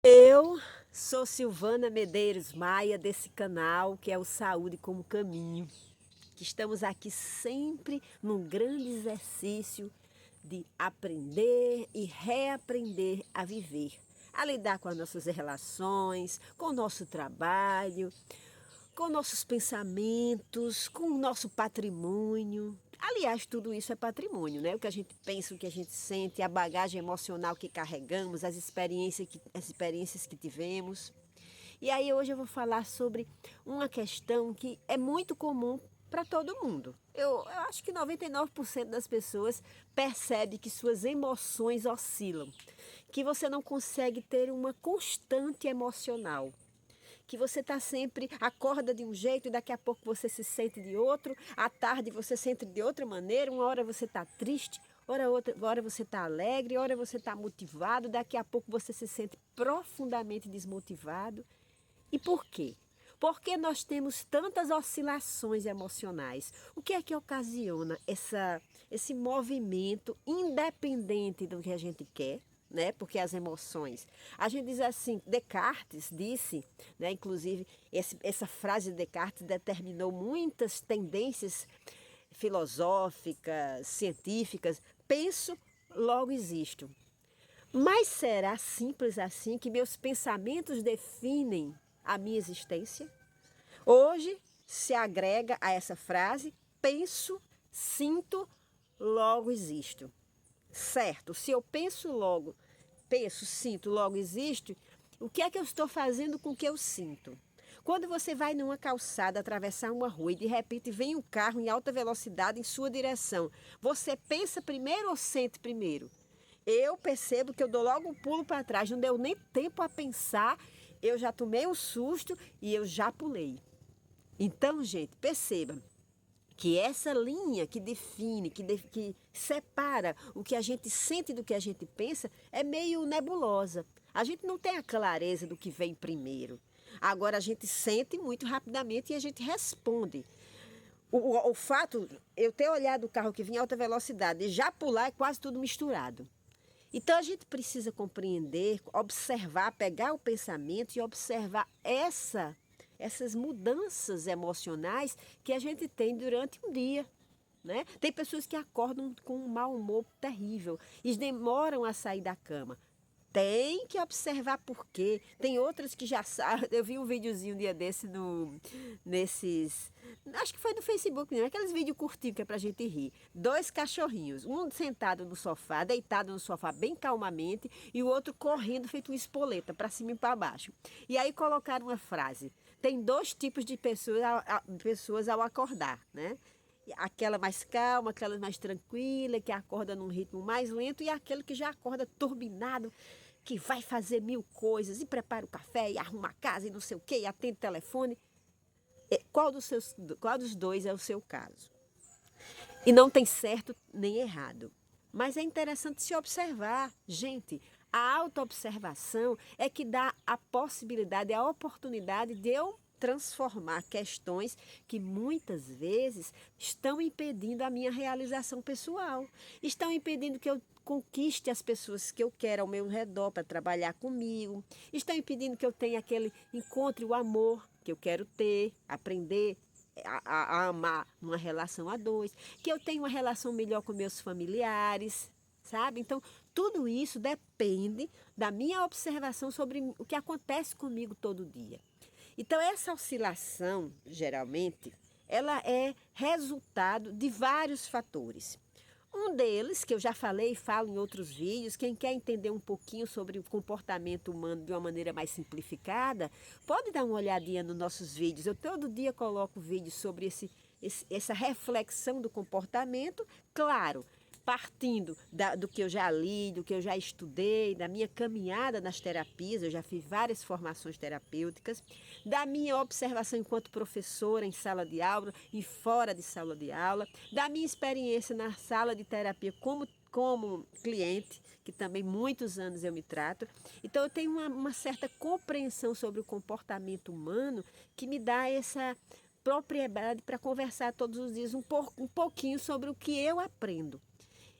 Eu sou Silvana Medeiros Maia, desse canal que é o Saúde como Caminho, que estamos aqui sempre num grande exercício de aprender e reaprender a viver, a lidar com as nossas relações, com o nosso trabalho, com nossos pensamentos, com o nosso patrimônio. Aliás, tudo isso é patrimônio, né? O que a gente pensa, o que a gente sente, a bagagem emocional que carregamos, as experiências que tivemos. E aí hoje eu vou falar sobre uma questão que é muito comum para todo mundo. Eu acho que 99% das pessoas percebe que suas emoções oscilam, que você não consegue ter uma constante emocional, que você está sempre, acorda de um jeito e daqui a pouco você se sente de outro, à tarde você se sente de outra maneira, uma hora você está triste, hora você está alegre, hora você está motivado, daqui a pouco você se sente profundamente desmotivado. E por quê? Porque nós temos tantas oscilações emocionais. O que é que ocasiona esse movimento independente do que a gente quer? Né? Porque as emoções. A gente diz assim, Descartes disse, né? Inclusive essa frase de Descartes determinou muitas tendências filosóficas, científicas. Penso, logo existo. Mas será simples assim que meus pensamentos definem a minha existência? Hoje se agrega a essa frase: penso, sinto, logo existo. Certo, se eu penso, sinto, logo existo, o que é que eu estou fazendo com o que eu sinto? Quando você vai numa calçada atravessar uma rua e de repente vem um carro em alta velocidade em sua direção, você pensa primeiro ou sente primeiro? Eu percebo que eu dou logo um pulo para trás, não deu nem tempo a pensar, eu já tomei um susto e eu já pulei. Então, gente, perceba que essa linha que define, que separa o que a gente sente do que a gente pensa é meio nebulosa. A gente não tem a clareza do que vem primeiro. Agora a gente sente muito rapidamente e a gente responde. O fato, eu ter olhado o carro que vinha em alta velocidade e já pular é quase tudo misturado. Então a gente precisa compreender, observar, pegar o pensamento e observar essas mudanças emocionais que a gente tem durante um dia. Né? Tem pessoas que acordam com um mau humor terrível e demoram a sair da cama. Tem que observar por quê. Tem outras que já sabem. Eu vi um videozinho um dia desse nesses. Acho que foi no Facebook, né? Aqueles vídeos curtinhos que é pra gente rir. Dois cachorrinhos, um sentado no sofá, deitado no sofá bem calmamente, e o outro correndo feito uma espoleta, para cima e para baixo. E aí colocaram uma frase. Tem dois tipos de pessoas ao acordar, né? Aquela mais calma, aquela mais tranquila, que acorda num ritmo mais lento, e aquele que já acorda turbinado, que vai fazer mil coisas, e prepara o café, e arruma a casa, e não sei o quê, e atende o telefone. Qual dos dois é o seu caso? E não tem certo nem errado. Mas é interessante se observar. Gente, a autoobservação é que dá a possibilidade, a oportunidade de eu transformar questões que muitas vezes estão impedindo a minha realização pessoal, estão impedindo que eu conquiste as pessoas que eu quero ao meu redor para trabalhar comigo, estão impedindo que eu tenha encontre o amor que eu quero ter, aprender a amar uma relação a dois, que eu tenha uma relação melhor com meus familiares, sabe? Então, tudo isso depende da minha observação sobre o que acontece comigo todo dia. Então, essa oscilação, geralmente, ela é resultado de vários fatores. Um deles, que eu já falei e falo em outros vídeos, quem quer entender um pouquinho sobre o comportamento humano de uma maneira mais simplificada, pode dar uma olhadinha nos nossos vídeos. Eu todo dia coloco vídeos sobre essa reflexão do comportamento, claro, partindo do que eu já li, do que eu já estudei, da minha caminhada nas terapias, eu já fiz várias formações terapêuticas, da minha observação enquanto professora em sala de aula e fora de sala de aula, da minha experiência na sala de terapia como cliente, que também muitos anos eu me trato. Então eu tenho uma certa compreensão sobre o comportamento humano que me dá essa propriedade para conversar todos os dias um pouquinho sobre o que eu aprendo.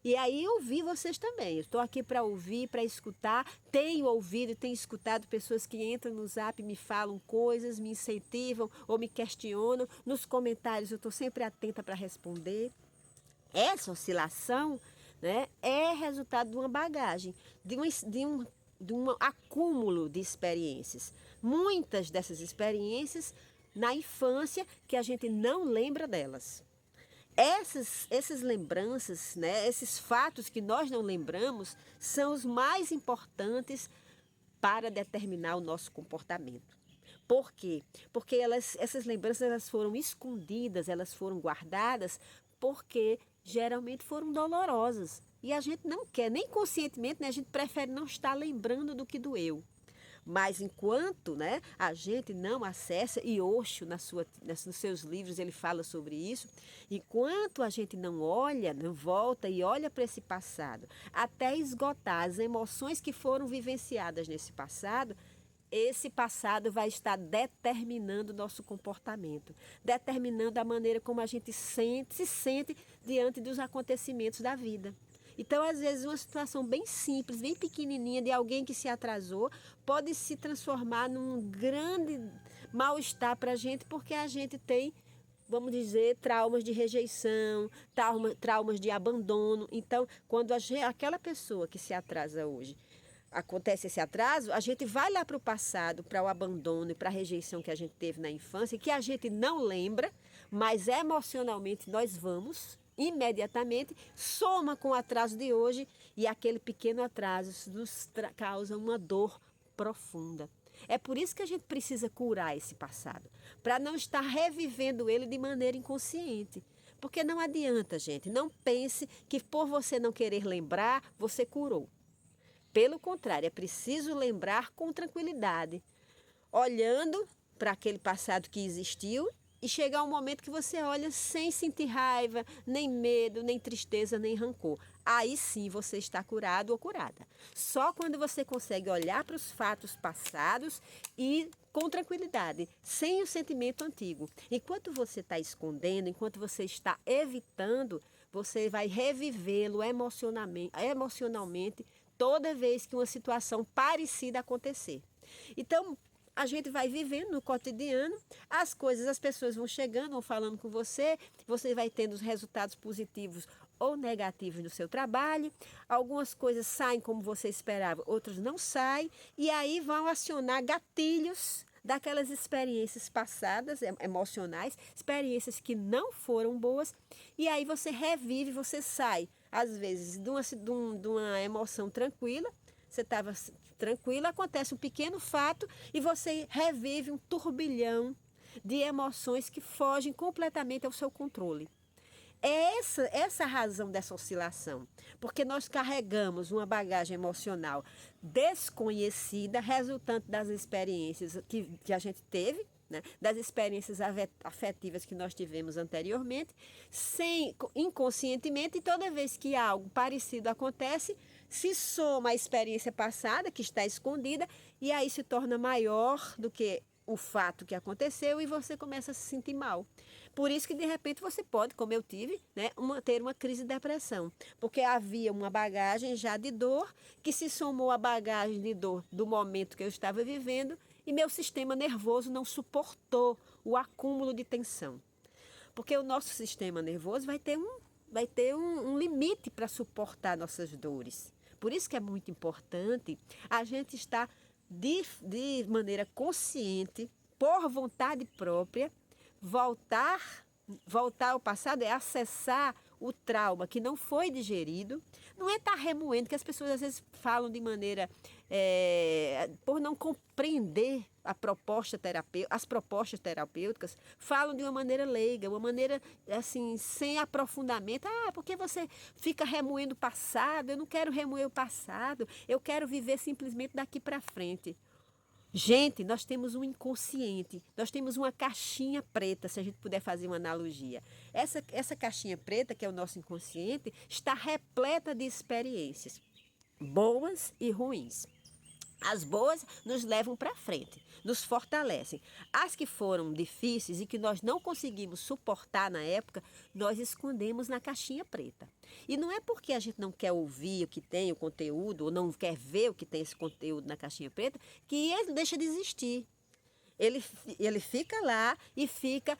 E aí ouvir vocês também. Eu estou aqui para ouvir, para escutar. Tenho ouvido, tenho escutado pessoas que entram no Zap e me falam coisas, me incentivam ou me questionam. Nos comentários eu estou sempre atenta para responder. Essa oscilação, né, é resultado de uma bagagem, de um acúmulo de experiências. Muitas dessas experiências na infância que a gente não lembra delas. Essas lembranças, né, esses fatos que nós não lembramos, são os mais importantes para determinar o nosso comportamento. Por quê? Porque essas lembranças elas foram escondidas, elas foram guardadas, porque geralmente foram dolorosas. E a gente não quer, nem conscientemente, né, a gente prefere não estar lembrando do que doeu. Mas enquanto, né, a gente não acessa, e Osho, nos seus livros, ele fala sobre isso, enquanto a gente não olha, não volta e olha para esse passado, até esgotar as emoções que foram vivenciadas nesse passado, esse passado vai estar determinando o nosso comportamento, determinando a maneira como a gente se sente diante dos acontecimentos da vida. Então, às vezes, uma situação bem simples, bem pequenininha, de alguém que se atrasou, pode se transformar num grande mal-estar para a gente, porque a gente tem, vamos dizer, traumas de rejeição, traumas de abandono. Então, quando aquela pessoa que se atrasa hoje, acontece esse atraso, a gente vai lá para o passado, para o abandono e para a rejeição que a gente teve na infância, que a gente não lembra, mas emocionalmente nós vamos imediatamente, soma com o atraso de hoje e aquele pequeno atraso nos causa uma dor profunda. É por isso que a gente precisa curar esse passado, para não estar revivendo ele de maneira inconsciente. Porque não adianta, gente, não pense que por você não querer lembrar, você curou. Pelo contrário, é preciso lembrar com tranquilidade, olhando para aquele passado que existiu e chegar um momento que você olha sem sentir raiva, nem medo, nem tristeza, nem rancor. Aí sim você está curado ou curada. Só quando você consegue olhar para os fatos passados e com tranquilidade, sem o sentimento antigo. Enquanto você está escondendo, enquanto você está evitando, você vai revivê-lo emocionalmente toda vez que uma situação parecida acontecer. Então, a gente vai vivendo no cotidiano, as pessoas vão chegando, vão falando com você, você vai tendo os resultados positivos ou negativos no seu trabalho, algumas coisas saem como você esperava, outras não saem, e aí vão acionar gatilhos daquelas experiências passadas, emocionais, experiências que não foram boas, e aí você revive, você sai, às vezes, de uma emoção tranquila, você estava tranquila, acontece um pequeno fato e você revive um turbilhão de emoções que fogem completamente ao seu controle. É essa a razão dessa oscilação, porque nós carregamos uma bagagem emocional desconhecida, resultante das experiências que a gente teve, né? Das experiências afetivas que nós tivemos anteriormente, inconscientemente, e toda vez que algo parecido acontece, se soma à experiência passada, que está escondida, e aí se torna maior do que o fato que aconteceu e você começa a se sentir mal. Por isso que de repente você pode, como eu tive, né, ter uma crise de depressão, porque havia uma bagagem já de dor que se somou à bagagem de dor do momento que eu estava vivendo e meu sistema nervoso não suportou o acúmulo de tensão. Porque o nosso sistema nervoso vai ter um limite para suportar nossas dores. Por isso que é muito importante a gente estar de maneira consciente, por vontade própria, voltar ao passado é acessar o trauma que não foi digerido, não é estar remoendo, que as pessoas às vezes falam de maneira, por não compreender as propostas terapêuticas, falam de uma maneira leiga, uma maneira assim, sem aprofundamento. Porque você fica remoendo o passado? Eu não quero remoer o passado, eu quero viver simplesmente daqui para frente. Gente, nós temos um inconsciente, nós temos uma caixinha preta, se a gente puder fazer uma analogia. Essa caixinha preta, que é o nosso inconsciente, está repleta de experiências, boas e ruins. As boas nos levam para frente, nos fortalecem. As que foram difíceis e que nós não conseguimos suportar na época, nós escondemos na caixinha preta. E não é porque a gente não quer ouvir o que tem, o conteúdo, ou não quer ver o que tem esse conteúdo na caixinha preta, que ele deixa de existir. Ele fica lá e fica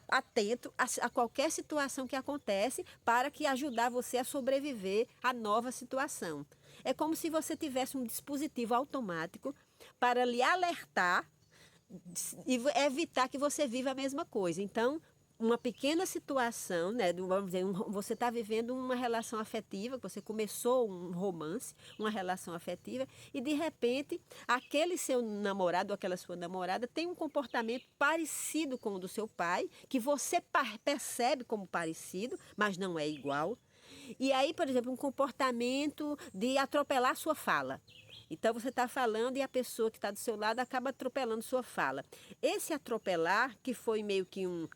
atento a qualquer situação que acontece para que ajudar você a sobreviver à nova situação. É como se você tivesse um dispositivo automático para lhe alertar e evitar que você viva a mesma coisa. Então, uma pequena situação, né, vamos dizer, você está vivendo uma relação afetiva, você começou um romance, uma relação afetiva, e de repente aquele seu namorado ou aquela sua namorada tem um comportamento parecido com o do seu pai, que você percebe como parecido, mas não é igual. E aí, por exemplo, um comportamento de atropelar sua fala. Então você está falando e a pessoa que está do seu lado acaba atropelando sua fala. Esse atropelar, que foi meio que um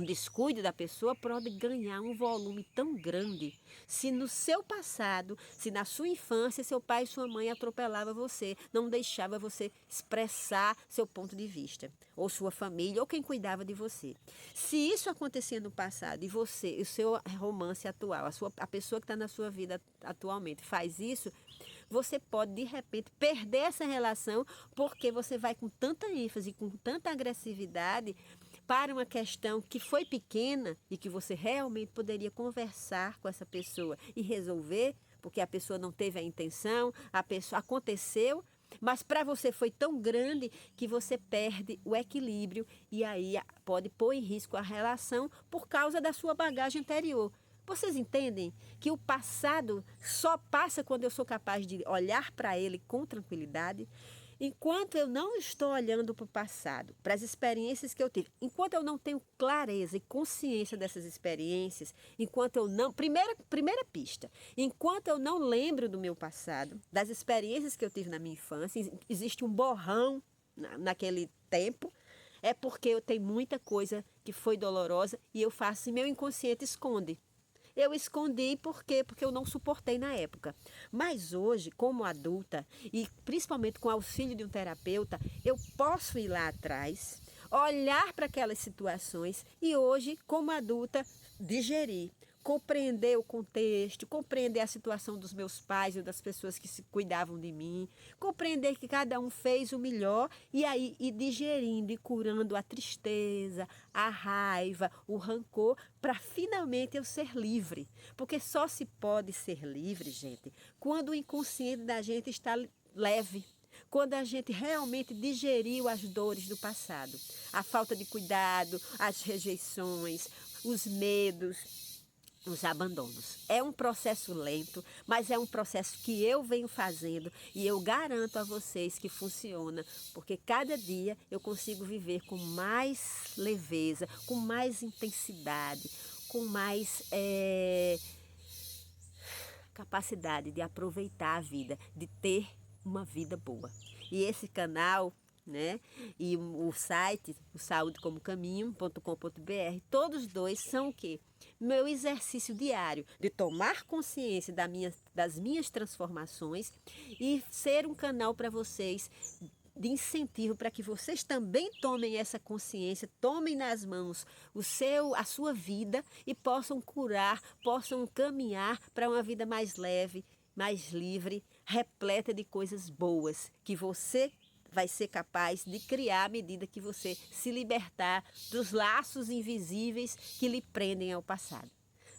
descuido da pessoa, pode ganhar um volume tão grande se no seu passado, se na sua infância, seu pai e sua mãe atropelavam você, não deixava você expressar seu ponto de vista, ou sua família, ou quem cuidava de você. Se isso acontecer no passado e você, o seu romance atual, a pessoa que está na sua vida atualmente faz isso, você pode de repente perder essa relação porque você vai com tanta ênfase, com tanta agressividade para uma questão que foi pequena e que você realmente poderia conversar com essa pessoa e resolver, porque a pessoa não teve a intenção, a pessoa aconteceu, mas para você foi tão grande que você perde o equilíbrio e aí pode pôr em risco a relação por causa da sua bagagem anterior. Vocês entendem que o passado só passa quando eu sou capaz de olhar para ele com tranquilidade? Enquanto eu não estou olhando para o passado, para as experiências que eu tive, enquanto eu não tenho clareza e consciência dessas experiências, enquanto eu não... Primeira pista, enquanto eu não lembro do meu passado, das experiências que eu tive na minha infância, existe um borrão naquele tempo, é porque eu tenho muita coisa que foi dolorosa e eu faço e meu inconsciente esconde. Eu escondi por quê? Porque eu não suportei na época. Mas hoje, como adulta, e principalmente com o auxílio de um terapeuta, eu posso ir lá atrás, olhar para aquelas situações e hoje, como adulta, digerir. Compreender o contexto, compreender a situação dos meus pais ou das pessoas que se cuidavam de mim, compreender que cada um fez o melhor e aí ir digerindo e curando a tristeza, a raiva, o rancor, para finalmente eu ser livre. Porque só se pode ser livre, gente, quando o inconsciente da gente está leve. Quando a gente realmente digeriu as dores do passado, a falta de cuidado, as rejeições, os medos, os abandonos. É um processo lento, mas é um processo que eu venho fazendo e eu garanto a vocês que funciona, porque cada dia eu consigo viver com mais leveza, com mais intensidade, com mais capacidade de aproveitar a vida, de ter uma vida boa. E esse canal, né, e o site, o saudecomocaminho.com.br, todos dois são o quê? Meu exercício diário de tomar consciência das minhas transformações e ser um canal para vocês de incentivo para que vocês também tomem essa consciência, tomem nas mãos a sua vida e possam curar, possam caminhar para uma vida mais leve, mais livre, repleta de coisas boas que você vai ser capaz de criar à medida que você se libertar dos laços invisíveis que lhe prendem ao passado.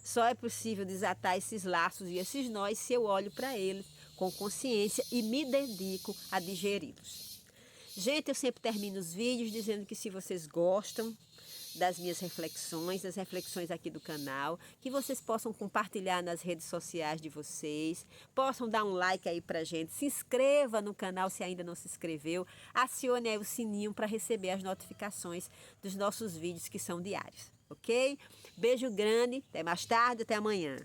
Só é possível desatar esses laços e esses nós se eu olho para eles com consciência e me dedico a digeri-los. Gente, eu sempre termino os vídeos dizendo que se vocês gostam das minhas reflexões, das reflexões aqui do canal, que vocês possam compartilhar nas redes sociais de vocês, possam dar um like aí pra gente, se inscreva no canal se ainda não se inscreveu, acione aí o sininho para receber as notificações dos nossos vídeos que são diários, ok? Beijo grande, até mais tarde, até amanhã.